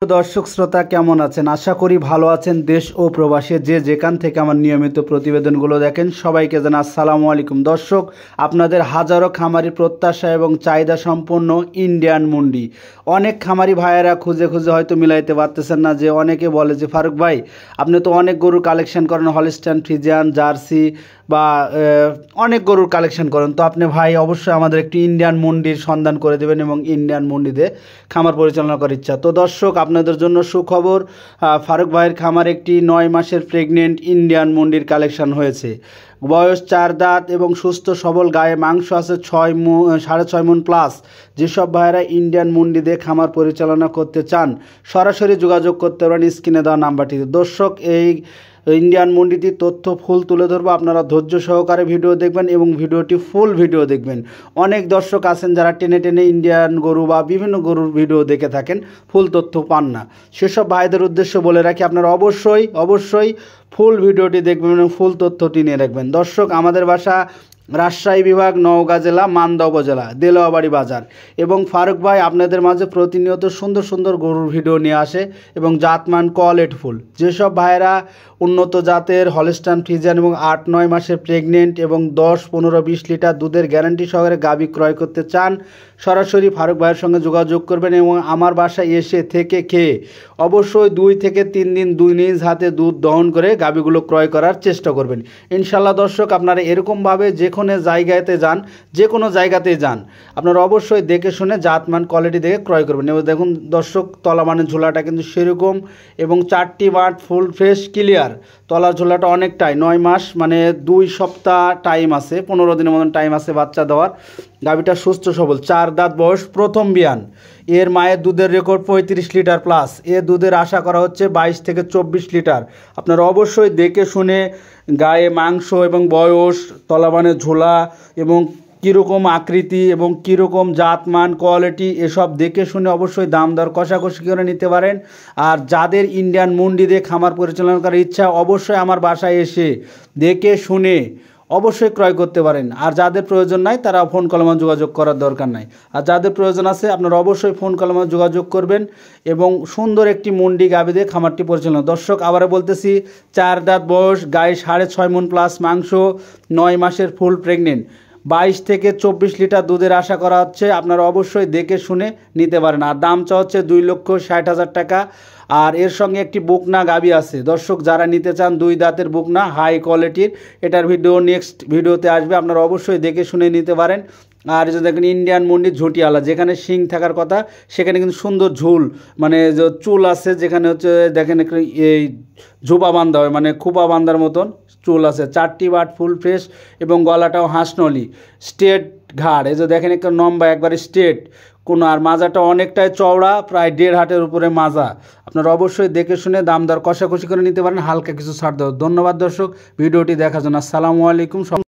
দর্শক শ্রোতা কেমন আছেন? আশা করি ভালো আছেন। দেশ ও প্রবাসে যে যেখান থেকে আমার নিয়মিত প্রতিবেদনগুলো দেখেন সবাইকে জানাই আসসালামু আলাইকুম। দর্শক, আপনাদের হাজারো খামারি প্রত্যাশা এবং চাহিদা সম্পন্ন ইন্ডিয়ান মুন্ডি অনেক খামারি ভাইয়েরা খুঁজে খুঁজে হয়তো মিলাইতে পারতেছেন না। যে অনেকে বলে যে ফারুক ভাই, আপনি তো অনেক গরুর কালেকশন করেন, হলিস্টাইন ফ্রিজিয়ান জার্সি বা অনেক গরুর কালেকশন করেন, তো আপনি ভাই অবশ্যই আমাদের একটি ইন্ডিয়ান মুন্ডির সন্ধান করে দেবেন এবং ইন্ডিয়ান মুন্ডিতে খামার পরিচালনা করার ইচ্ছা। তো দর্শক, আপনাদের জন্য সুখবর, ফারুক ভাইয়ের খামার একটি 9 মাসের প্রেগনেন্ট ইন্ডিয়ান মুন্ডির কালেকশন হয়েছে। বয়স 4 দাঁত এবং সুস্থ সবল, গায়ে মাংস আছে 6.5 মণ প্লাস। যেসব ভাইয়েরা ইন্ডিয়ান মুন্ডিতে খামার পরিচালনা করতে চান সরাসরি যোগাযোগ করতে পারেন স্ক্রিনে দেওয়া নাম্বারটিতে। দর্শক, এই ইন্ডিয়ান মুন্ডিটির তথ্য ফুল তুলে ধরবো, আপনারা ধৈর্য সহকারে ভিডিও দেখবেন এবং ভিডিওটি ফুল ভিডিও দেখবেন। অনেক দর্শক আছেন যারা টেনে টেনে ইন্ডিয়ান গরু বা বিভিন্ন গরুর ভিডিও দেখে থাকেন, ফুল তথ্য পান না। সেসব ভাইদের উদ্দেশ্য বলে রাখি, আপনারা অবশ্যই ফুল ভিডিওটি দেখবেন এবং ফুল তথ্যটি নিয়ে রাখবেন। দর্শক, আমাদের বাসা রাজশাহী বিভাগ, নওগাঁ জেলা, মান্দা উপজেলা, দেলোয়াবাড়ি বাজার। এবং ফারুক ভাই আপনাদের মাঝে প্রতিনিয়ত সুন্দর সুন্দর গরুর ভিডিও নিয়ে আসে এবং জাতমান কোয়ালিটিফুল। যেসব ভাইয়েরা উন্নত জাতের হলিস্টাইন ফ্রিজিয়ান এবং 8-9 মাসের প্রেগনেন্ট এবং 10-15-20 লিটার দুধের গ্যারান্টি সহকারে গাভী ক্রয় করতে চান সরাসরি ফারুক ভাইয়ের সঙ্গে যোগাযোগ করবেন এবং আমার বাসায় এসে থেকে খেয়ে অবশ্যই 2 থেকে 3 দিন নিজ হাতে দুধ দহন করে গাভীগুলো ক্রয় করার চেষ্টা করবেন ইনশাল্লাহ। দর্শক, আপনারা এরকমভাবে যে কোনো জায়গাতেই যান আপনারা অবশ্যই দেখে শুনে জাতমান কোয়ালিটি দেখে ক্রয় করবেন। এবার দেখুন দর্শক, তলা মানে ঝোলাটা কিন্তু সেরকম এবং 4টি বাট ফুল ফ্রেশ ক্লিয়ার। তলার ঝোলাটা অনেকটাই, 9 মাস মানে 2 সপ্তাহ টাইম আছে, 15 দিনের মতন টাইম আছে বাচ্চা দেওয়ার। গাভীটা সুস্থ সবল, 4 দাঁত বয়স, প্রথম বিয়ান। এর মায়ের দুধের রেকর্ড 35 লিটার প্লাস। এর দুধের আশা করা হচ্ছে 22 থেকে 24 লিটার। আপনারা অবশ্যই দেখে শুনে গায়ে মাংস এবং বয়স, তলাবানের ঝোলা এবং কীরকম আকৃতি এবং কীরকম জাতমান কোয়ালিটি এসব দেখে শুনে অবশ্যই দাম দর কষাকষি করে নিতে পারেন। আর যাদের ইন্ডিয়ান মুন্ডি দিয়ে খামার পরিচালনা করার ইচ্ছা অবশ্যই আমার বাসায় এসে দেখে শুনে অবশ্যই ক্রয় করতে পারেন। আর যাদের প্রয়োজন নাই তারা ফোন কলমে যোগাযোগ করার দরকার নাই। আর যাদের প্রয়োজন আছে আপনারা অবশ্যই ফোন কলমে যোগাযোগ করবেন এবং সুন্দর একটি মুন্ডি গাভী দিয়ে খামারটি পরিচালনা। দর্শক, আবারও বলতেছি, 4 দাঁত বয়স, গায়ে 6.5 মণ প্লাস মাংস, 9 মাসের ফুল প্রেগনেন্ট, 22 থেকে 24 লিটার দুধের আশা করা হচ্ছে। আপনারা অবশ্যই দেখে শুনে নিতে পারেন। আর দাম চা হচ্ছে 2,60,000 টাকা। আর এর সঙ্গে একটি বুকনা গাভী আছে। দর্শক, যারা নিতে চান 2 দাঁতের বুকনা হাই কোয়ালিটির, এটার ভিডিও নেক্সট ভিডিওতে আসবে, আপনারা অবশ্যই দেখে শুনে নিতে পারেন। আর যে দেখেন ইন্ডিয়ান মুন্ডি ঝুটিয়ালা, যেখানে শিং থাকার কথা সেখানে কিন্তু সুন্দর ঝুল মানে যে চুল আছে, যেখানে হচ্ছে দেখেন এই ঝোপা বান্ধা হয় মানে খোপা বান্ধার মতন চুল আছে। 4টি বাট ফুল ফ্রেশ এবং গলাটাও হাঁসনলি, স্ট্রেট ঘাড়, এই যে দেখেন একটা লম্বা একবারে স্ট্রেট কোনো, আর মাজাটা অনেকটাই চওড়া, প্রায় 1.5 হাতের উপরে মাজা। আপনারা অবশ্যই দেখে শুনে দাম দর কষাকষি করে নিতে পারেন, হালকা কিছু ছাড় দেওয়া। ধন্যবাদ দর্শক ভিডিওটি দেখার জন্য। আসসালামু আলাইকুম।